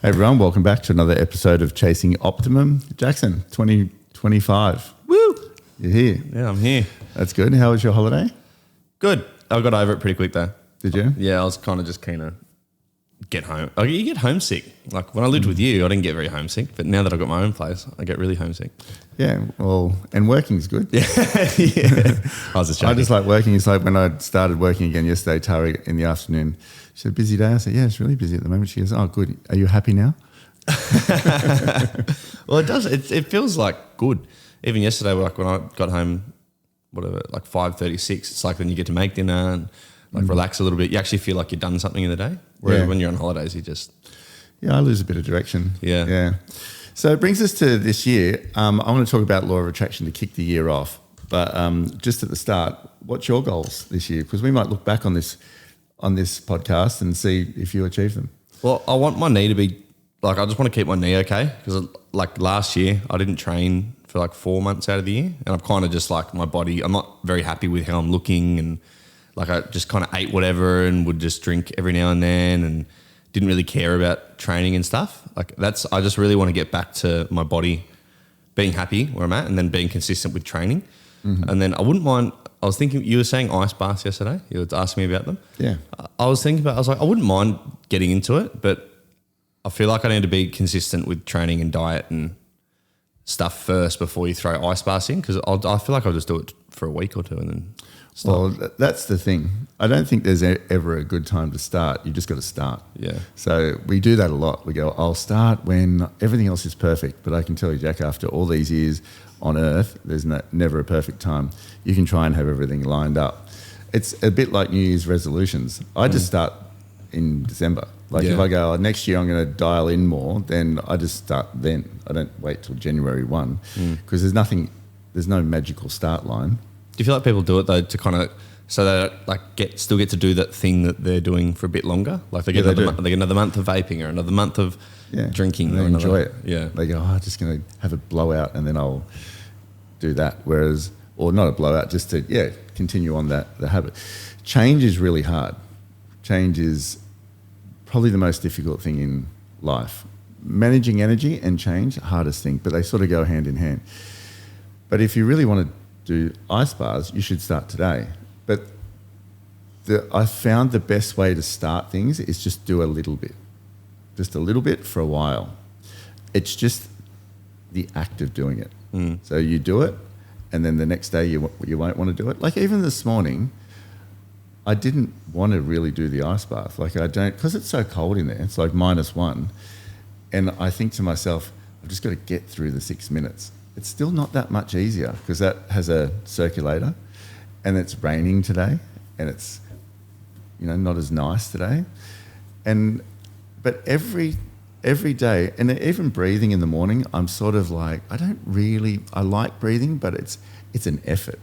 Hey everyone, welcome back to another episode of Chasing Optimum. Jaxson, 2025. Woo! You're here. Yeah, I'm here. That's good. How was your holiday? Good. I got over it pretty quick though. Did you? Yeah, I was kind of just keen to get home. Like, you get homesick. Like when I lived with you, I didn't get very homesick, but now that I've got my own place, I get really homesick. Yeah, well, and working's good. Yeah. Yeah. I was just joking. I just like working. It's like when I started working again yesterday, Tara, in the afternoon, she said, busy day? I said, yeah, it's really busy at the moment. She goes, oh, good. Are you happy now? Well, it does. It feels like good. Even yesterday, like when I got home, whatever, like 5:36, it's like then you get to make dinner and like relax a little bit. You actually feel like you've done something in the day. Whereas when you're on holidays, you just... Yeah, I lose a bit of direction. Yeah. Yeah. So it brings us to this year. I want to talk about law of attraction to kick the year off. But just at the start, what's your goals this year? Because we might look back on this podcast and see if you achieve them. Well, I want my knee to be... Like, I just want to keep my knee okay because, like, last year I didn't train for like 4 months out of the year, and I'm kind of just like my body. I'm not very happy with how I'm looking, and like I just kind of ate whatever and would just drink every now and then, and didn't really care about training and stuff. Like I just really want to get back to my body being happy where I'm at, and then being consistent with training. Mm-hmm. And then I wouldn't mind. I was thinking, you were saying ice baths yesterday. You were asking me about them. Yeah. I was like, I wouldn't mind getting into it, but I feel like I need to be consistent with training and diet and stuff first before you throw ice baths in, because I feel like I'll just do it for a week or two and then stop. Well, that's the thing. I don't think there's ever a good time to start. You just got to start. Yeah. So we do that a lot. We go, I'll start when everything else is perfect. But I can tell you, Jack, after all these years on Earth, there's never a perfect time. You can try and have everything lined up. It's a bit like New Year's resolutions. I just start in December. Like if I go, next year I'm going to dial in more, then I just start then. I don't wait till January 1 because there's no magical start line. Do you feel like people do it though to kind of, so they like still get to do that thing that they're doing for a bit longer? Like they get another month of vaping or another month of drinking. And they enjoy it. Yeah. They go, I'm just going to have a blowout and then I'll do that. Whereas, or not a blowout, just to, continue on the habit. Change is really hard. Change is probably the most difficult thing in life. Managing energy and change, hardest thing, but they sort of go hand in hand. But if you really want to do ice baths, you should start today. But I found the best way to start things is just do a little bit. Just a little bit for a while. It's just the act of doing it. So you do it, and then the next day you won't want to do it. Like even this morning, I didn't want to really do the ice bath. Like I don't, because it's so cold in there. It's like -1. And I think to myself, I've just got to get through the 6 minutes. It's still not that much easier because that has a circulator and it's raining today and it's, not as nice today. But every day, and even breathing in the morning, I'm sort of like, I like breathing, but it's an effort.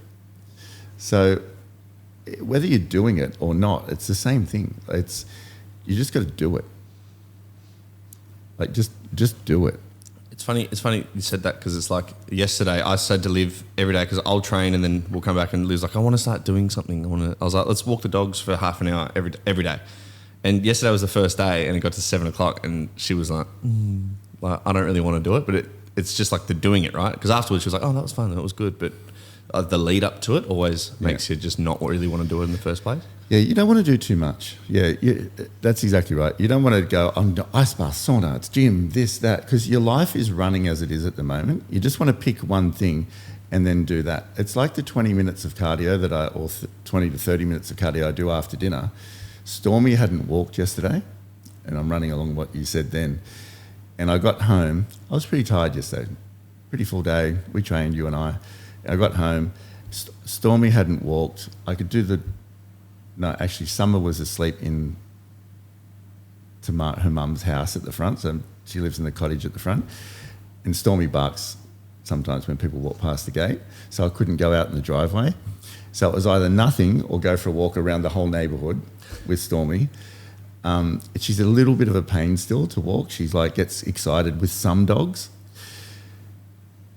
So whether you're doing it or not, it's the same thing. You just got to do it. Like just do it. It's funny you said that because it's like yesterday I said to Liv every day because I'll train and then we'll come back and Liv's like, I want to start doing something. I was like, let's walk the dogs for half an hour every day. And yesterday was the first day and it got to 7 o'clock and she was like, I don't really want to do it, but it's just like the doing it, right? Because afterwards she was like, oh, that was fun, that was good, but the lead up to it always makes you just not really want to do it in the first place. Yeah, you don't want to do too much. Yeah, that's exactly right. You don't want to go, I'm ice bath, sauna, it's gym, this, that, because your life is running as it is at the moment. You just want to pick one thing and then do that. It's like the 20 minutes of cardio or 20 to 30 minutes of cardio I do after dinner. Stormy hadn't walked yesterday, and I'm running along what you said then. And I got home. I was pretty tired yesterday. Pretty full day. We trained, you and I. I got home. Stormy hadn't walked. I could do actually Summer was asleep her mum's house at the front. So she lives in the cottage at the front. And Stormy barks sometimes when people walk past the gate. So I couldn't go out in the driveway. So it was either nothing or go for a walk around the whole neighbourhood with Stormy. She's a little bit of a pain still to walk. She's like gets excited with some dogs.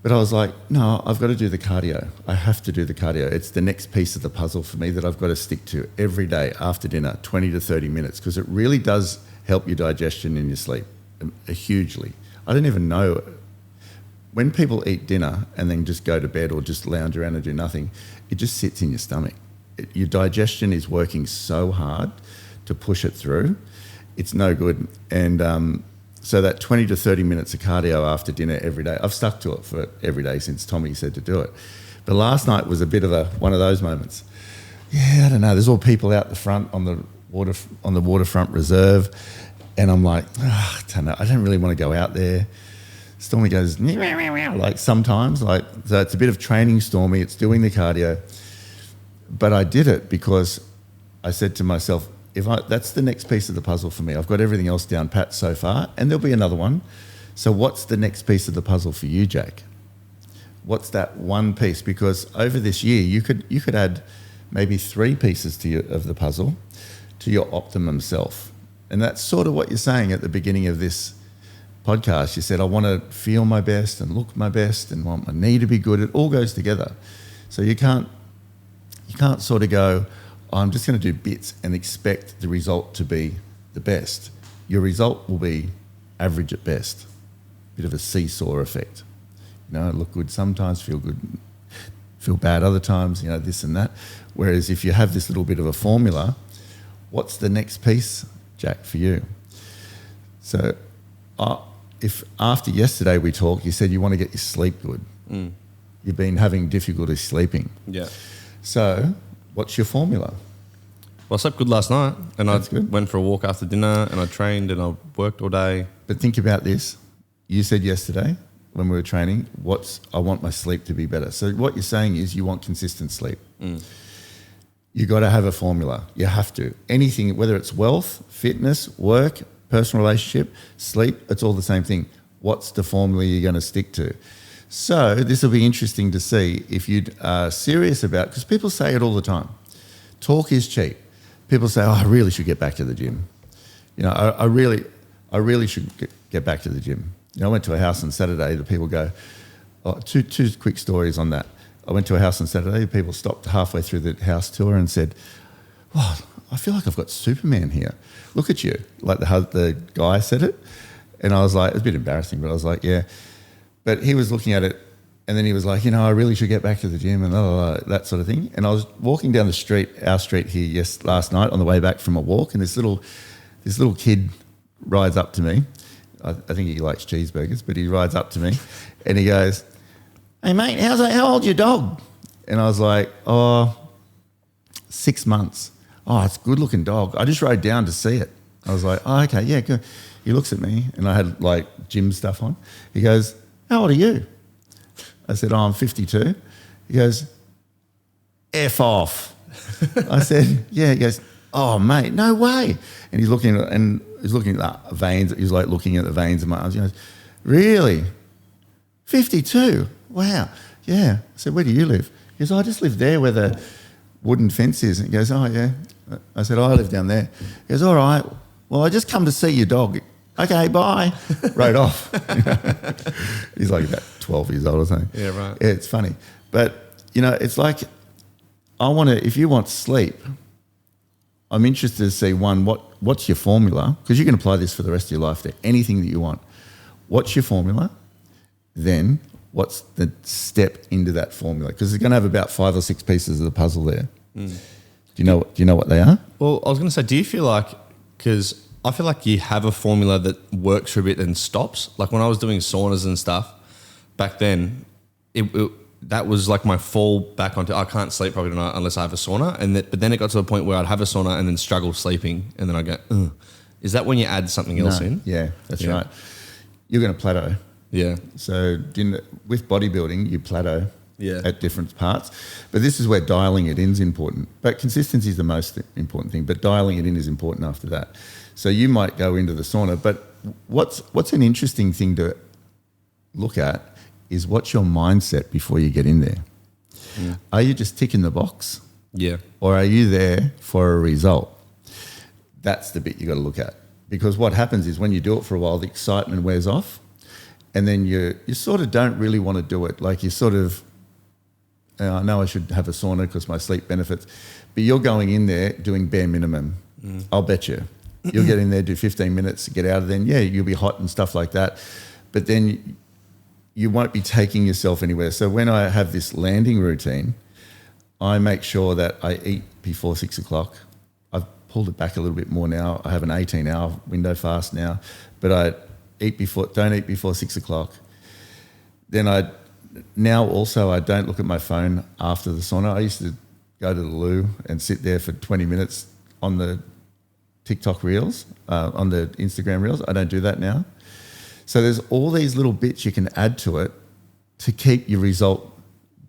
But I was like, no, I've got to do the cardio. I have to do the cardio. It's the next piece of the puzzle for me that I've got to stick to every day after dinner, 20 to 30 minutes, because it really does help your digestion and your sleep. hugely. I don't even know. When people eat dinner and then just go to bed or just lounge around and do nothing, it just sits in your stomach. Your digestion is working so hard to push it through. It's no good. And so that 20 to 30 minutes of cardio after dinner every day, I've stuck to it for every day since Tommy said to do it. But last night was a bit of one of those moments. Yeah, I don't know. There's all people out the front on the waterfront reserve, and I'm like, I don't know. I don't really want to go out there. Stormy goes like sometimes, like, so it's a bit of training Stormy. It's doing the cardio, but I did it because I said to myself, that's the next piece of the puzzle for me. I've got everything else down pat so far, and there'll be another one. So what's the next piece of the puzzle for you, Jack? What's that one piece? Because over this year, you could add maybe 3 pieces of the puzzle to your optimum self. And that's sort of what you're saying at the beginning of this podcast. You said, I want to feel my best and look my best and want my knee to be good. It all goes together. So you can't sort of go, I'm just going to do bits and expect the result to be the best. Your result will be average at best. Bit of a seesaw effect. Look good sometimes, feel good, feel bad other times, this and that. Whereas if you have this little bit of a formula, what's the next piece, Jack, for you? So if after yesterday we talked, you said you want to get your sleep good. You've been having difficulty sleeping. Yeah. So what's your formula? Well, I slept good last night, and That's I good. went for a walk after dinner, and I trained, and I worked all day. But think about this. You said yesterday when we were training, I want my sleep to be better. So what you're saying is you want consistent sleep. You got to have a formula. You have to. Anything, whether it's wealth, fitness, work, personal relationship, sleep, it's all the same thing. What's the formula you're going to stick to? So this will be interesting to see if you are serious about, because people say it all the time. Talk is cheap. People say, I really should get back to the gym. I really should get back to the gym. I went to a house on Saturday. The people go, two quick stories on that. I went to a house on Saturday. The people stopped halfway through the house tour and said, "Wow, I feel like I've got Superman here. Look at you." Like the guy said it. And I was like, it was a bit embarrassing, but I was like, yeah. But he was looking at it, and then he was like, I really should get back to the gym and that sort of thing. And I was walking down the street, our street here, last night on the way back from a walk, and this little kid rides up to me. I think he likes cheeseburgers, but he rides up to me and he goes, "Hey mate, how old's your dog?" And I was like, 6 months. "Oh, it's a good looking dog. I just rode down to see it." I was like, "Oh, okay, yeah, good." He looks at me, and I had like gym stuff on. He goes, "How old are you?" I said, "I'm 52. He goes, "F off." I said, "Yeah." He goes, "Oh mate, no way." And he's looking at the veins. He's like looking at the veins in my arms. He goes, "Really? 52? Wow. Yeah." I said, "Where do you live?" He goes, "I just live there where the wooden fence is." And he goes, "Oh yeah." I said, "I live down there." He goes, "All right. Well, I just come to see your dog." "Okay, bye." Rode off. He's like about 12 years old or something. Yeah, right. Yeah, it's funny. But, it's like, if you want sleep, I'm interested to see, one, what's your formula? Because you can apply this for the rest of your life to anything that you want. What's your formula? Then what's the step into that formula? Because it's going to have about 5 or 6 pieces of the puzzle there. Do you know what they are? Well, I was going to say, do you feel like, because I feel like you have a formula that works for a bit and stops. Like when I was doing saunas and stuff back then, that was like my fall back onto, I can't sleep probably tonight unless I have a sauna. But then it got to the point where I'd have a sauna and then struggle sleeping. And then I go, ugh. Is that when you add something else in? Yeah, that's right. You're going to plateau. Yeah. So with bodybuilding, you plateau at different parts. But this is where dialing it in is important. But consistency is the most important thing. But dialing it in is important after that. So you might go into the sauna. But what's an interesting thing to look at is what's your mindset before you get in there. Are you just ticking the box? Yeah. Or are you there for a result? That's the bit you got to look at. Because what happens is when you do it for a while, the excitement wears off, and then you sort of don't really want to do it. Like you sort of, I know I should have a sauna because my sleep benefits, but you're going in there doing bare minimum. I'll bet you. You'll get in there, do 15 minutes, get out of there. And yeah, you'll be hot and stuff like that. But then you won't be taking yourself anywhere. So when I have this landing routine, I make sure that I eat before 6 o'clock. I've pulled it back a little bit more now. I have an 18-hour window fast now, but don't eat before 6 o'clock. Then I don't look at my phone after the sauna. I used to go to the loo and sit there for 20 minutes on the TikTok reels, on the Instagram reels. I don't do that now. So there's all these little bits you can add to it to keep your result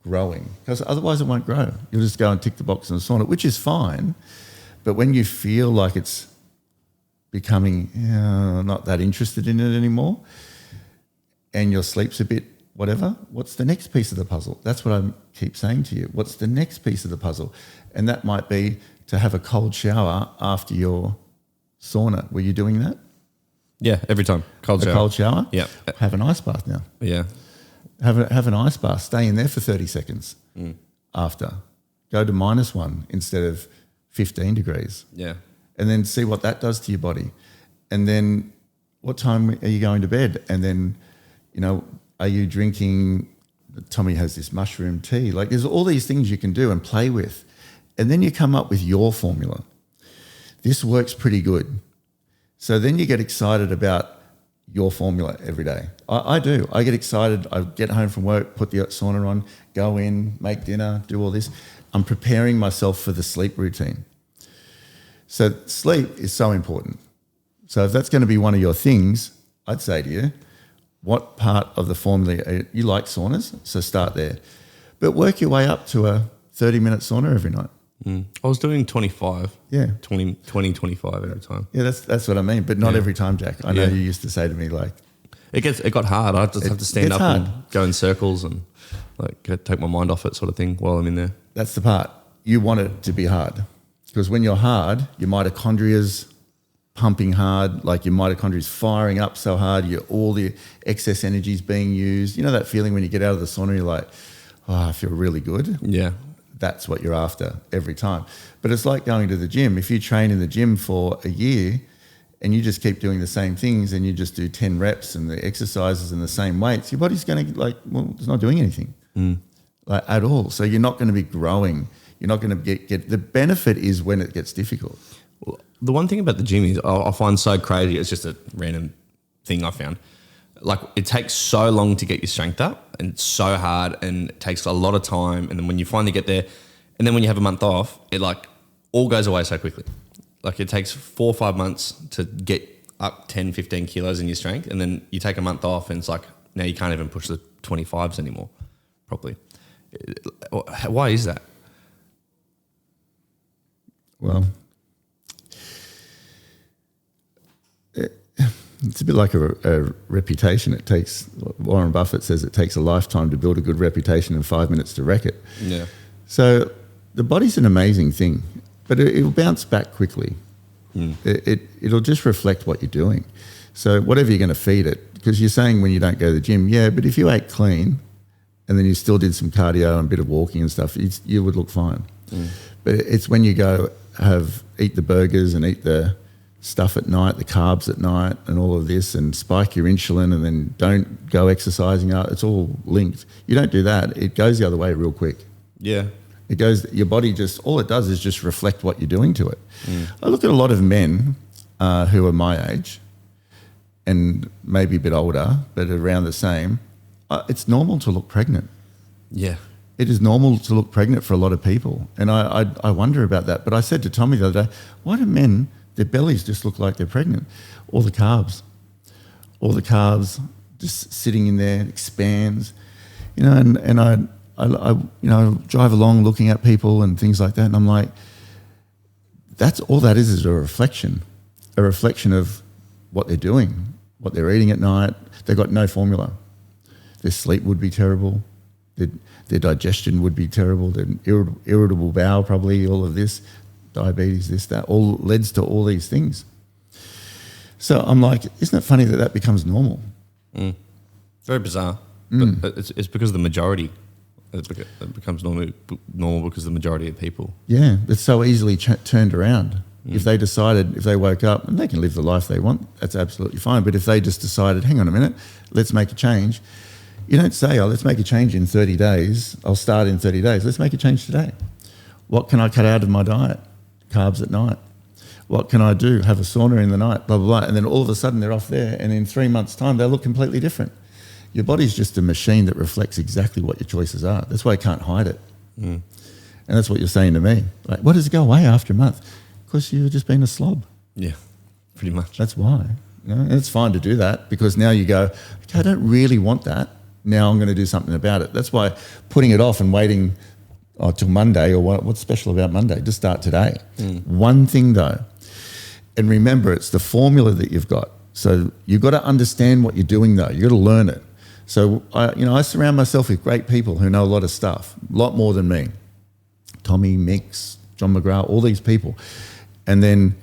growing, because otherwise it won't grow. You'll just go and tick the box in the sauna, which is fine. But when you feel like it's becoming not that interested in it anymore and your sleep's a bit whatever, what's the next piece of the puzzle? That's what I keep saying to you. What's the next piece of the puzzle? And that might be to have a cold shower after your sauna. Were you doing that? Yeah, every time. Cold shower? Yeah. Have an ice bath now. Yeah. Have an ice bath. Stay in there for 30 seconds after. Go to -1 instead of 15 degrees. Yeah. And then see what that does to your body. And then what time are you going to bed? And then, are you drinking, Tommy has this mushroom tea. Like there's all these things you can do and play with. And then you come up with your formula. This works pretty good. So then you get excited about your formula every day. I do. I get excited. I get home from work, put the sauna on, go in, make dinner, do all this. I'm preparing myself for the sleep routine. So sleep is so important. So if that's going to be one of your things, I'd say to you, what part of the formula, you like saunas, so start there. But work your way up to a 30-minute sauna every night. I was doing 25. Yeah. 20, 25 every time. Yeah, that's what I mean. But not every time, Jack. I know you used to say to me like... It got hard. I just have to stand up and go in circles and take my mind off it sort of thing while I'm in there. That's the part. You want it to be hard. Because when you're hard, your mitochondria's pumping hard, like your mitochondria's firing up so hard, all the excess energy's being used. You know that feeling when you get out of the sauna, you're like, I feel really good? Yeah. That's what you're after every time. But it's like going to the gym. If you train in the gym for a year and you just keep doing the same things and you just do 10 reps and the exercises and the same weights, your body's going to it's not doing anything at all. So you're not going to be growing. You're not going to get the benefit is when it gets difficult. Well, the one thing about the gym is I find so crazy. It's just a random thing I found. Like it takes so long to get your strength up and it's so hard and it takes a lot of time. And then when you finally get there and then when you have a month off, it all goes away so quickly. Like it takes 4 or 5 months to get up 10, 15 kilos in your strength. And then you take a month off and it's like, now you can't even push the 25s anymore properly. Why is that? Well, it's a bit like a reputation. It takes, Warren Buffett says it takes a lifetime to build a good reputation and 5 minutes to wreck it. Yeah. So the body's an amazing thing, but it'll bounce back quickly. It'll just reflect what you're doing. So whatever you're going to feed it, because you're saying when you don't go to the gym, but if you ate clean and then you still did some cardio and a bit of walking and stuff, you would look fine. But it's when you go eat the burgers and eat the stuff at night, the carbs at night and all of this and spike your insulin and then don't go exercising out. It's all linked. You don't do that. It goes the other way real quick. Yeah. It goes, your body all it does is just reflect what you're doing to it. I look at a lot of men who are my age and maybe a bit older, but around the same. It's normal to look pregnant. Yeah. It is normal to look pregnant for a lot of people. And I wonder about that. But I said to Tommy the other day, why do men, their bellies just look like they're pregnant? All the carbs just sitting in there, expands, and I drive along looking at people and things like that. And I'm like, that's all that is a reflection of what they're doing, what they're eating at night. They've got no formula. Their sleep would be terrible. Their digestion would be terrible. Their irritable bowel, probably all of this, diabetes, this, that, all leads to all these things. So I'm like, isn't it funny that becomes normal? Very bizarre. But it's because the majority, it becomes normal because the majority of people. Yeah, it's so easily turned around. If they decided, if they woke up, and they can live the life they want, that's absolutely fine. But if they just decided, hang on a minute, let's make a change. You don't say, oh, let's make a change in 30 days. I'll start in 30 days. Let's make a change today. What can I cut out of my diet? Carbs at night. What can I do? Have a sauna in the night, blah, blah, blah. And then all of a sudden they're off there, and in 3 months' time, they look completely different. Your body's just a machine that reflects exactly what your choices are. That's why you can't hide it. And that's what you're saying to me. Like, why does it go away after a month? Because you've just been a slob. Yeah, pretty much. That's why. And it's fine to do that, because now you go, okay, I don't really want that. Now I'm going to do something about it. That's why putting it off and waiting till Monday, or what's special about Monday? Just start today. One thing though, and remember, it's the formula that you've got. So you've got to understand what you're doing though. You've got to learn it. So I surround myself with great people who know a lot of stuff, a lot more than me. Tommy, Mix, John McGrath, all these people. And then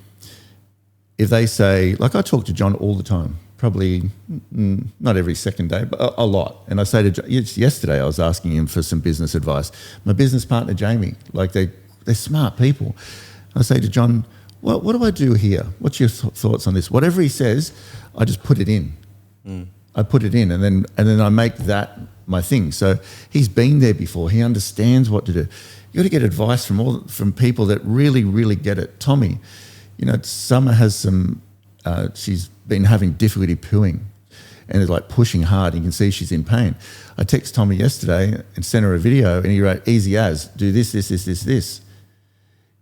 if they say, like I talk to John all the time, probably not every second day, but a lot. And I say to John, yesterday I was asking him for some business advice. My business partner, Jamie, like they're smart people. I say to John, well, what do I do here? What's your thoughts on this? Whatever he says, I just put it in. I put it in, and then I make that my thing. So he's been there before. He understands what to do. You got to get advice from people that really, really get it. Tommy, Summer has some. She's been having difficulty pooing, and is like pushing hard. You can see she's in pain. I texted Tommy yesterday and sent her a video, and he wrote, "Easy as, do this, this, this, this, this."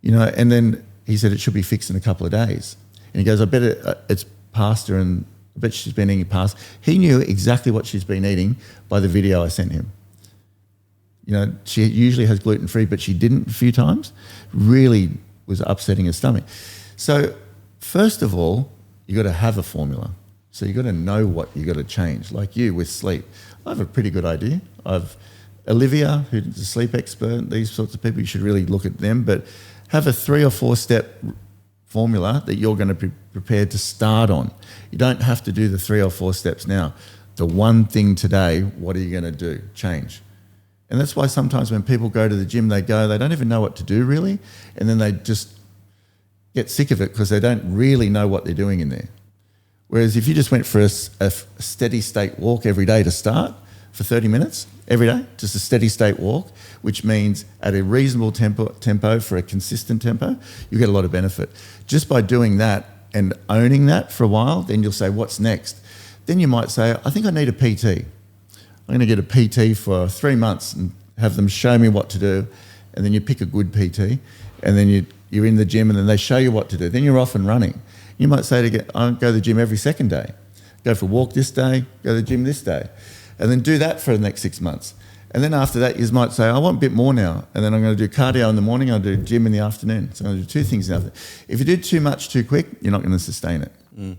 And then he said it should be fixed in a couple of days. And he goes, "I bet it's pasta and." I bet she's been eating pasta. He knew exactly what she's been eating by the video I sent him. She usually has gluten-free, but she didn't a few times. Really was upsetting her stomach. So first of all, you got to have a formula. So you got to know what you got to change. Like you with sleep, I have a pretty good idea. I've Olivia, who's a sleep expert. These sorts of people, you should really look at them. But have a 3 or 4 step formula that you're going to be prepared to start on. You don't have to do the 3 or 4 steps now. The one thing today, what are you going to do? Change. And that's why sometimes when people go to the gym, they don't even know what to do really, and then they just get sick of it because they don't really know what they're doing in there. Whereas if you just went for a steady state walk every day to start for 30 minutes every day, just a steady state walk, which means at a reasonable tempo for a consistent tempo, you get a lot of benefit. Just by doing that and owning that for a while, then you'll say, what's next? Then you might say, I think I need a PT. I'm going to get a PT for 3 months and have them show me what to do. And then you pick a good PT, and then you're in the gym, and then they show you what to do. Then you're off and running. You might say, I go to the gym every second day. Go for a walk this day, go to the gym this day. And then do that for the next 6 months. And then after that, you might say, I want a bit more now. And then I'm going to do cardio in the morning, I'll do gym in the afternoon. So I'm going to do 2 things in the afternoon. If you do too much too quick, you're not going to sustain it. Well,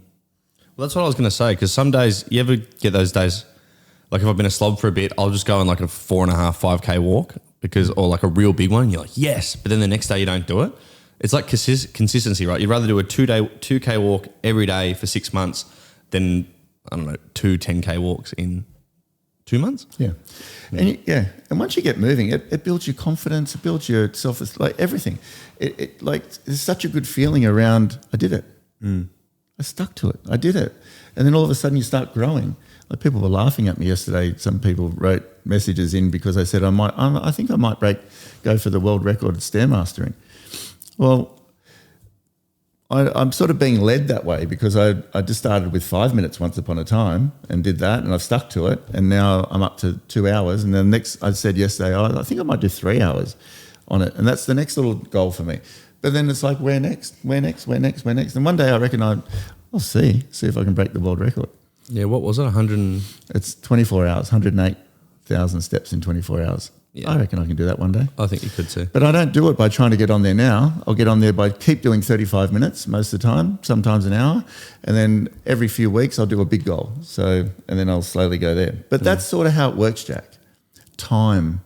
that's what I was going to say, because some days, you ever get those days, like if I've been a slob for a bit, I'll just go on like a 4.5, 5K walk, or like a real big one, and you're like, yes, but then the next day you don't do it. It's like consistency, right? You'd rather do a 2K walk every day for 6 months than, I don't know, 2 10K walks in 2 months. Yeah. And once you get moving, it builds your confidence, it builds your self, like everything. It like, there's such a good feeling around, I did it. I stuck to it. I did it. And then all of a sudden you start growing. Like people were laughing at me yesterday. Some people wrote messages in because I said, I think I might go for the world record at Stairmastering. Well, I'm sort of being led that way because I just started with 5 minutes once upon a time and did that, and I've stuck to it, and now I'm up to 2 hours. And then I said yesterday, I think I might do 3 hours on it, and that's the next little goal for me. But then it's like, where next? And one day I reckon I'll see if I can break the world record. Yeah, what was it? It's 24 hours, 108,000 steps in 24 hours. Yeah. I reckon I can do that one day. I think you could too. But I don't do it by trying to get on there now. I'll get on there by keep doing 35 minutes most of the time, sometimes an hour. And then every few weeks I'll do a big goal. And then I'll slowly go there. But that's sort of how it works, Jack. Time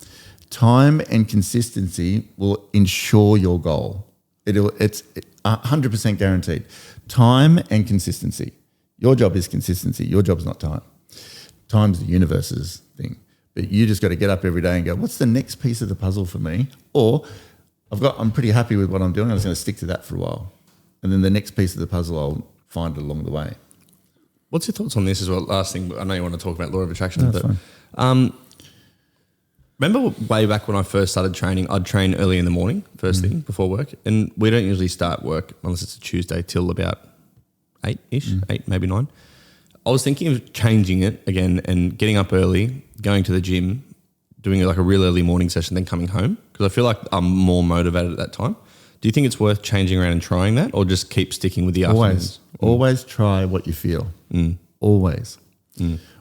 and consistency will ensure your goal. It's 100% guaranteed. Time and consistency. Your job is consistency. Your job's not time. Time's the universe's thing. But you just got to get up every day and go, what's the next piece of the puzzle for me? Or I'm pretty happy with what I'm doing. I'm just going to stick to that for a while. and then the next piece of the puzzle I'll find along the way. What's your thoughts on this as well? Last thing, I know you want to talk about law of attraction, No, but that's fine. remember way back when I first started training, I'd train early in the morning, first thing before work, and we don't usually start work unless it's a Tuesday till about 8-ish, 8, maybe 9. I was thinking of changing it again and getting up early, going to the gym, doing like a real early morning session, then coming home, because I feel like I'm more motivated at that time. Do you think it's worth changing around and trying that, or just keep sticking with the afternoons? Always try what you feel. Always.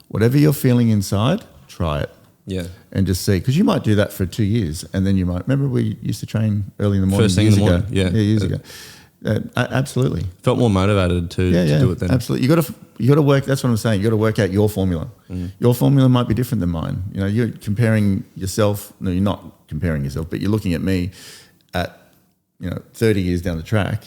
Whatever you're feeling inside, try it. Yeah. And just see, because you might do that for 2 years, and then you might remember we used to train early in the morning. First thing in the morning, years ago. Absolutely. Felt more motivated to do it then. Absolutely. You got to work. That's what I'm saying. You got to work out your formula. Your formula might be different than mine. You know, you're comparing yourself. No, you're not comparing yourself, but you're looking at me at 30 years down the track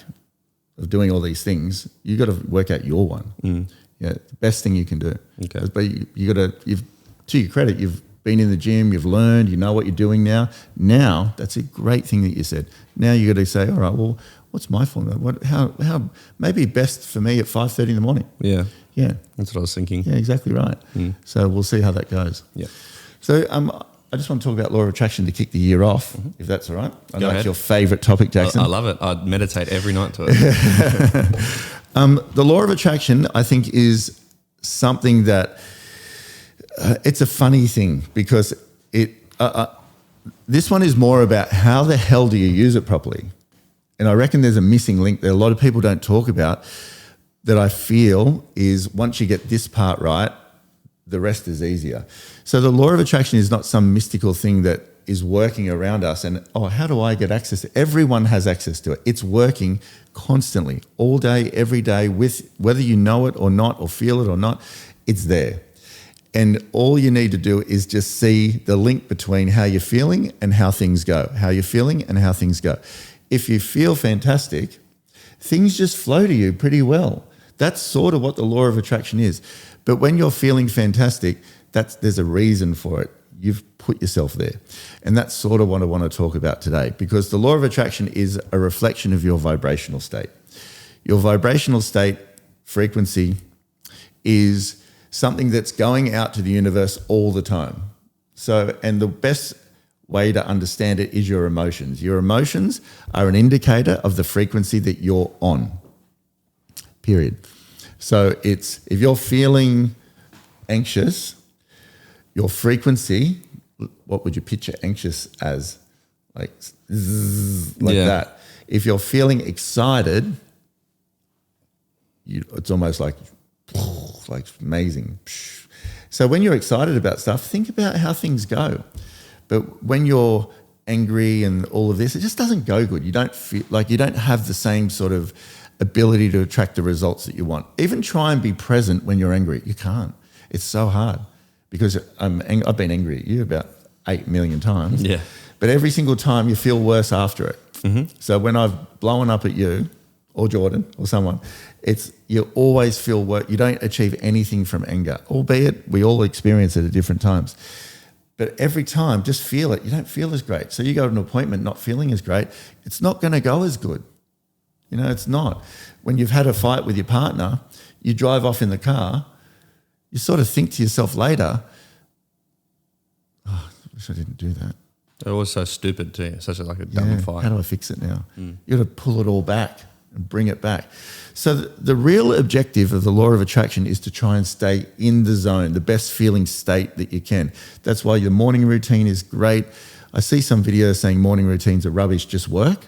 of doing all these things. You got to work out your one. Yeah, the best thing you can do. Okay. But you got to. To your credit, you've been in the gym. You've learned. You know what you're doing now. Now that's a great thing that you said. Now you got to say, all right, well, what's my formula? How maybe best for me at 5:30 in the morning. Yeah. Yeah. That's what I was thinking. Yeah, exactly right. So we'll see how that goes. Yeah. So I just want to talk about law of attraction to kick the year off, if that's all right. I know ahead. it's your favourite topic, Jaxson. I love it. I meditate every night to it. The law of attraction, I think, is something that it's a funny thing because this one is more about how the hell do you use it properly. And I reckon there's a missing link that a lot of people don't talk about that I feel is once you get this part right, the rest is easier. So the law of attraction is not some mystical thing that is working around us and, how do I get access to it? Everyone has access to it. It's working constantly, all day, every day, with whether you know it or not or feel it or not, it's there. And all you need to do is just see the link between how you're feeling and how things go, how you're feeling and how things go. If you feel fantastic, things just flow to you pretty well. That's sort of what the law of attraction is. But when you're feeling fantastic, there's a reason for it. You've put yourself there. And that's sort of what I want to talk about today, because the law of attraction is a reflection of your vibrational state. Your vibrational state frequency is something that's going out to the universe all the time. So, and the best way to understand it is your emotions. Your emotions are an indicator of the frequency that you're on, period. So it's, if you're feeling anxious, your frequency, what would you picture anxious as? Like zzz, like that. If you're feeling excited, it's almost like amazing. So when you're excited about stuff, think about how things go. But when you're angry and all of this, it just doesn't go good. You don't feel like you don't have the same sort of ability to attract the results that you want. Even try and be present when you're angry. You can't. It's so hard because I've been angry at you about 8 million times. Yeah. But every single time you feel worse after it. So when I've blown up at you or Jordan or someone, you always feel worse. You don't achieve anything from anger, albeit we all experience it at different times. But every time, just feel it. You don't feel as great. So you go to an appointment not feeling as great, it's not going to go as good. It's not. When you've had a fight with your partner, you drive off in the car, you sort of think to yourself later, I wish I didn't do that. They're always so stupid too. Such a dumb fight. How do I fix it now? You got to pull it all back and bring it back. So the real objective of the law of attraction is to try and stay in the zone, the best feeling state that you can. That's why your morning routine is great. I see some videos saying morning routines are rubbish, just work.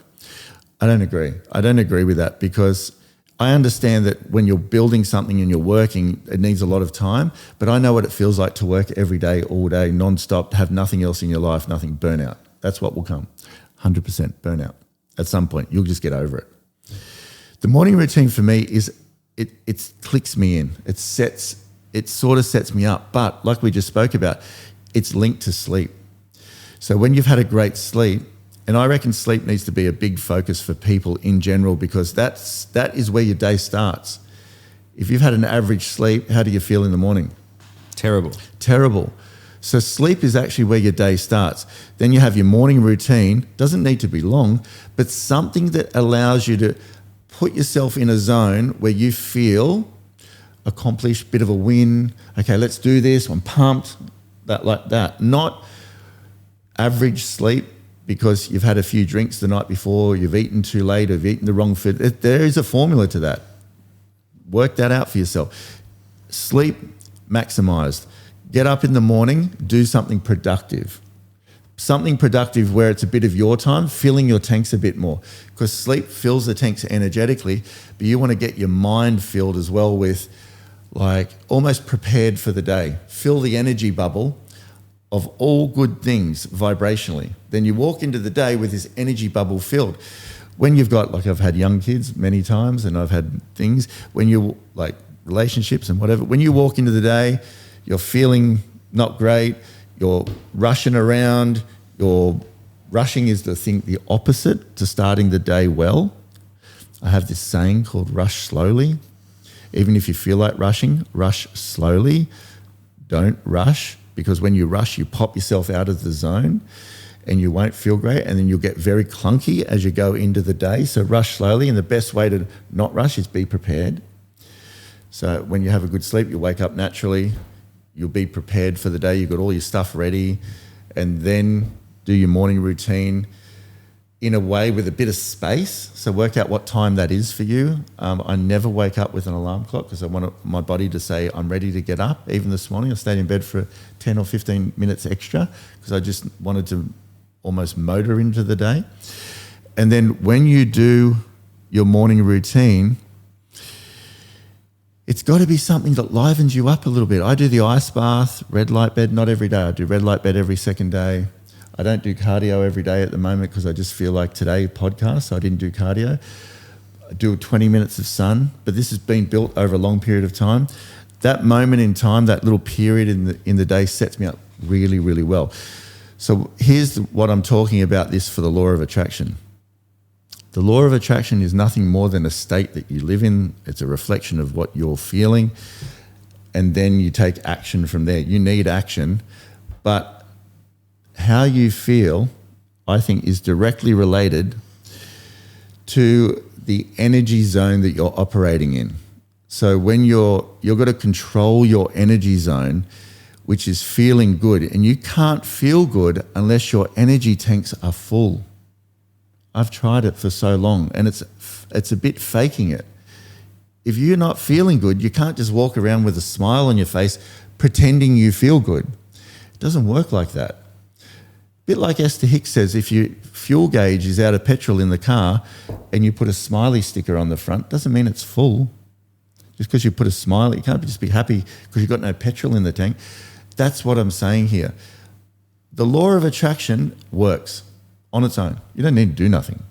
I don't agree. I don't agree with that because I understand that when you're building something and you're working, it needs a lot of time, but I know what it feels like to work every day, all day, non-stop, have nothing else in your life, nothing, burnout. That's what will come, 100% burnout. At some point, you'll just get over it. The morning routine for me is, it clicks me in. It sort of sets me up, but like we just spoke about, it's linked to sleep. So when you've had a great sleep, and I reckon sleep needs to be a big focus for people in general because that is where your day starts. If you've had an average sleep, how do you feel in the morning? Terrible. So sleep is actually where your day starts. Then you have your morning routine. Doesn't need to be long, but something that allows you to put yourself in a zone where you feel accomplished, bit of a win. Okay, let's do this. I'm pumped. That like that. Not average sleep because you've had a few drinks the night before, you've eaten too late, or you've eaten the wrong food. There is a formula to that. Work that out for yourself. Sleep maximized. Get up in the morning, do something productive. Something productive where it's a bit of your time, filling your tanks a bit more. Because sleep fills the tanks energetically, but you want to get your mind filled as well with like almost prepared for the day. Fill the energy bubble of all good things vibrationally. Then you walk into the day with this energy bubble filled. When you've got, like I've had young kids many times and I've had things, when you like relationships and whatever, when you walk into the day, you're feeling not great, you're rushing around, rushing is the opposite to starting the day well. I have this saying called rush slowly. Even if you feel like rushing, rush slowly. Don't rush, because when you rush, you pop yourself out of the zone and you won't feel great, and then you'll get very clunky as you go into the day. So rush slowly, and the best way to not rush is be prepared. So when you have a good sleep, you wake up naturally, you'll be prepared for the day, you've got all your stuff ready, and then do your morning routine in a way with a bit of space. So work out what time that is for you. I never wake up with an alarm clock because I want my body to say I'm ready to get up. Even this morning, I stayed in bed for 10 or 15 minutes extra because I just wanted to almost motor into the day. And then when you do your morning routine, it's got to be something that livens you up a little bit. I do the ice bath, red light bed, not every day. I do red light bed every second day. I don't do cardio every day at the moment because I just feel like today, podcast, so I didn't do cardio. I do 20 minutes of sun, but this has been built over a long period of time. That moment in time, that little period in the day sets me up really, really well. So here's what I'm talking about this for the law of attraction. The law of attraction is nothing more than a state that you live in. It's a reflection of what you're feeling, and then you take action from there. You need action, but how you feel, I think, is directly related to the energy zone that you're operating in. So when you've got to control your energy zone, which is feeling good, and you can't feel good unless your energy tanks are full. I've tried it for so long, and it's a bit faking it. If you're not feeling good, you can't just walk around with a smile on your face pretending you feel good. It doesn't work like that. A bit like Esther Hicks says, if your fuel gauge is out of petrol in the car and you put a smiley sticker on the front, doesn't mean it's full. Just because you put a smiley, you can't just be happy because you've got no petrol in the tank. That's what I'm saying here. The law of attraction works on its own. You don't need to do nothing.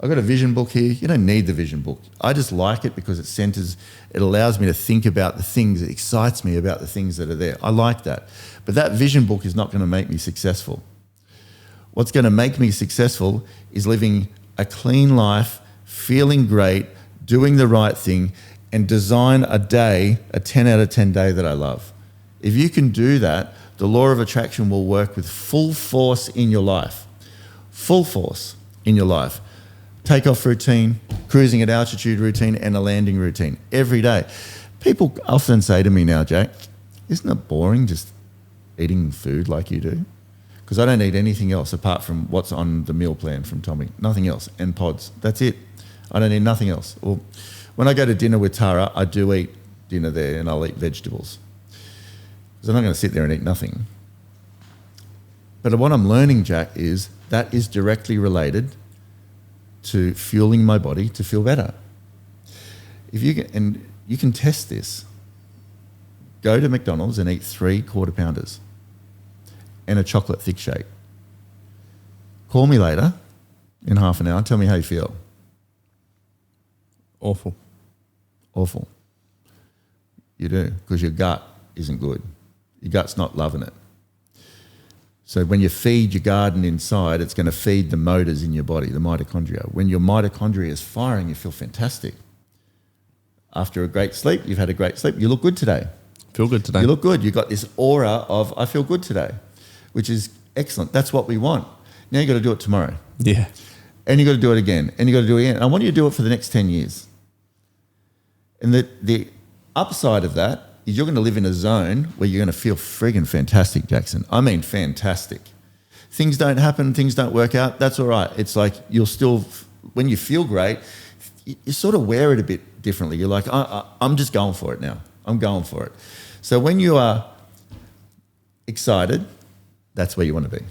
I've got a vision book here. You don't need the vision book. I just like it because it allows me to think about the things, it excites me about the things that are there. I like that. But that vision book is not going to make me successful. What's going to make me successful is living a clean life, feeling great, doing the right thing, and design a day, a 10 out of 10 day that I love. If you can do that, the law of attraction will work with full force in your life. Full force in your life. Takeoff routine, cruising at altitude routine, and a landing routine every day. People often say to me now, Jack, isn't it boring just eating food like you do? Because I don't eat anything else apart from what's on the meal plan from Tommy. Nothing else. And pods. That's it. I don't eat nothing else. Or when I go to dinner with Tara, I do eat dinner there and I'll eat vegetables. Because I'm not going to sit there and eat nothing. But what I'm learning, Jack, is that is directly related to fueling my body to feel better. If you can, and you can test this. Go to McDonald's and eat 3 quarter pounders and a chocolate thick shake. Call me later in half an hour. Tell me how you feel. Awful. Awful. You do, because your gut isn't good. Your gut's not loving it. So when you feed your garden inside, it's going to feed the motors in your body, the mitochondria. When your mitochondria is firing, you feel fantastic. After a great sleep, you've had a great sleep. You look good today. Feel good today. You look good. You've got this aura of, I feel good today, which is excellent. That's what we want. Now you've got to do it tomorrow. Yeah. And you got to do it again. And you got to do it again. And I want you to do it for the next 10 years. And the upside of that is you're going to live in a zone where you're going to feel friggin' fantastic, Jaxson. I mean, fantastic. Things don't happen, things don't work out. That's all right. It's like you'll still, when you feel great, you sort of wear it a bit differently. You're like, I'm just going for it now. I'm going for it. So when you are excited, that's where you want to be.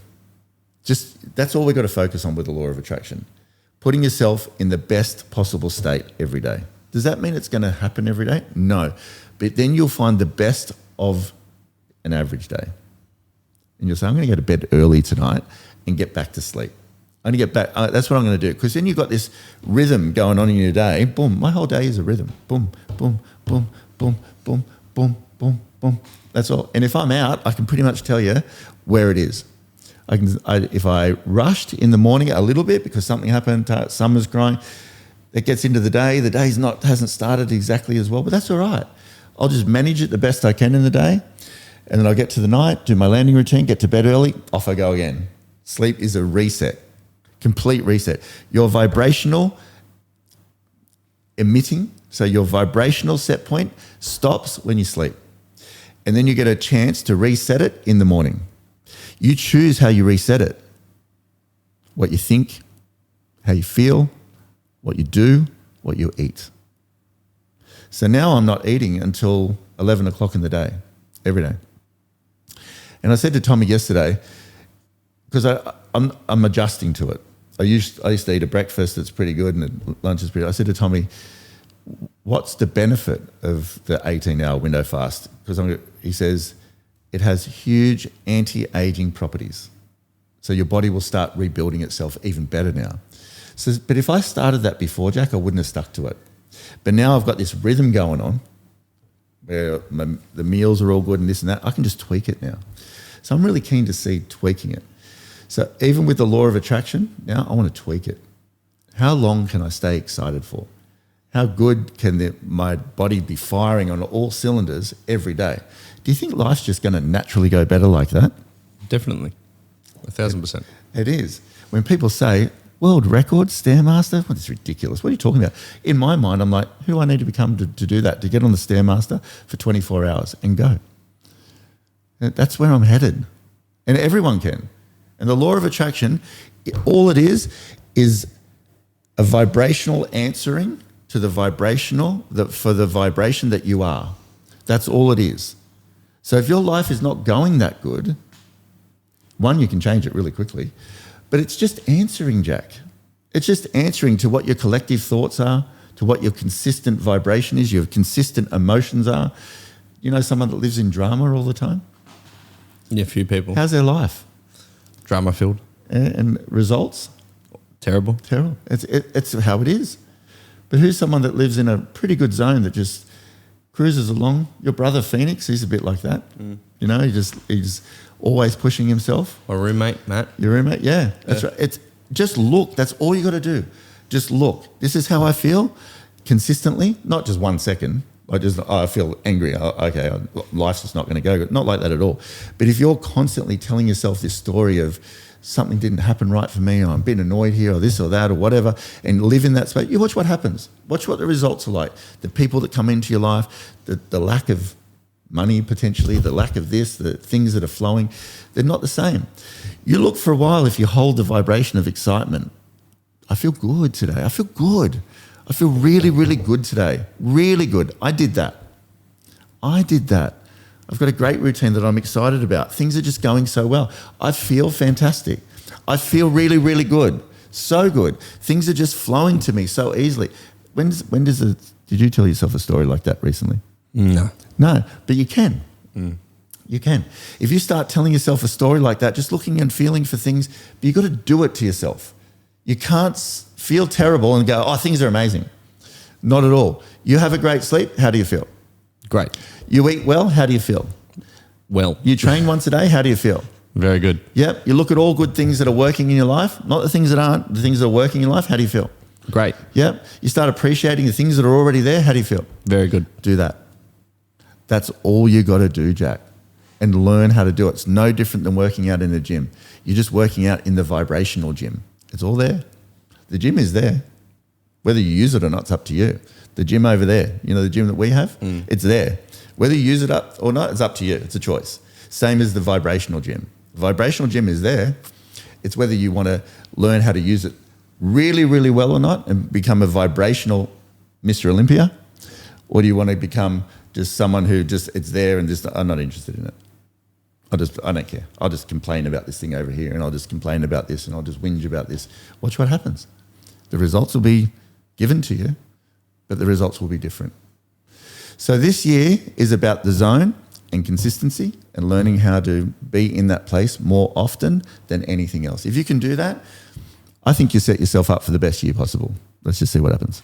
That's all we've got to focus on with the law of attraction. Putting yourself in the best possible state every day. Does that mean it's going to happen every day? No. But then you'll find the best of an average day. And you'll say, I'm going to go to bed early tonight and get back to sleep. I'm going to get back. That's what I'm going to do. Because then you've got this rhythm going on in your day. Boom. My whole day is a rhythm. Boom, boom, boom, boom, boom, boom, boom, boom. That's all. And if I'm out, I can pretty much tell you where it is. If I rushed in the morning a little bit because something happened, summer's growing, it gets into the day hasn't started exactly as well, but that's all right. I'll just manage it the best I can in the day, and then I'll get to the night, do my landing routine, get to bed early, off I go again. Sleep is a reset, complete reset. Your vibrational emitting, so your vibrational set point stops when you sleep, and then you get a chance to reset it in the morning. You choose how you reset it. What you think, how you feel, what you do, what you eat. So now I'm not eating until 11 o'clock in the day, every day. And I said to Tommy yesterday, because I'm adjusting to it. I used to eat a breakfast that's pretty good and a lunch is pretty good. I said to Tommy, what's the benefit of the 18-hour window fast? Because he says, it has huge anti-aging properties. So your body will start rebuilding itself even better now. So, but if I started that before, Jack, I wouldn't have stuck to it. But now I've got this rhythm going on where the meals are all good and this and that. I can just tweak it now. So I'm really keen to see tweaking it. So even with the law of attraction, now I want to tweak it. How long can I stay excited for? How good can my body be firing on all cylinders every day? Do you think life's just going to naturally go better like that? Definitely. 1,000%. It is. When people say, world record, Stairmaster, well, it's ridiculous. What are you talking about? In my mind, I'm like, who do I need to become to do that, to get on the Stairmaster for 24 hours and go? And that's where I'm headed. And everyone can. And the law of attraction, all it is a vibrational answering to the vibrational, for the vibration that you are. That's all it is. So if your life is not going that good, one, you can change it really quickly, but it's just answering, Jack. It's just answering to what your collective thoughts are, to what your consistent vibration is, your consistent emotions are. You know someone that lives in drama all the time? Yeah, a few people. How's their life? Drama filled. And results? Terrible. Terrible. It's how it is. But who's someone that lives in a pretty good zone that just cruises along? Your brother Phoenix, he's a bit like that. You know, he's always pushing himself. My roommate, Matt. Your roommate, yeah. That's right. It's just look. That's all you got to do. Just look. This is how I feel consistently, not just 1 second. I feel angry. Okay, life's just not going to go good. Not like that at all. But if you're constantly telling yourself this story of something didn't happen right for me, or I'm a bit annoyed here, or this or that, or whatever, and live in that space, you watch what happens. Watch what the results are like. The people that come into your life, the lack of money potentially, the lack of this, the things that are flowing, they're not the same. You look for a while, if you hold the vibration of excitement, I feel good today. I feel good. I feel really, really good today. Really good. I did that. I've got a great routine that I'm excited about. Things are just going so well. I feel fantastic. I feel really, really good. So good. Things are just flowing to me so easily. Did you tell yourself a story like that recently? No. No, but you can. You can. If you start telling yourself a story like that, just looking and feeling for things, but you've got to do it to yourself. You can't feel terrible and go, oh, things are amazing. Not at all. You have a great sleep, how do you feel? Great. You eat well, how do you feel? Well. You train once a day, how do you feel? Very good. Yep. You look at all good things that are working in your life, not the things that aren't, the things that are working in life, how do you feel? Great. Yep. You start appreciating the things that are already there, how do you feel? Very good. Do that. That's all you got to do, Jack, and learn how to do it. It's no different than working out in a gym. You're just working out in the vibrational gym. It's all there. The gym is there. Whether you use it or not, it's up to you. The gym over there, you know, the gym that we have, it's there. Whether you use it up or not, it's up to you. It's a choice. Same as the vibrational gym. Vibrational gym is there. It's whether you want to learn how to use it really, really well or not and become a vibrational Mr. Olympia, or do you want to become just someone who just, it's there and just, I'm not interested in it. I don't care. I'll just complain about this thing over here and I'll just complain about this and I'll just whinge about this. Watch what happens. The results will be given to you, but the results will be different. So this year is about the zone and consistency and learning how to be in that place more often than anything else. If you can do that, I think you set yourself up for the best year possible. Let's just see what happens.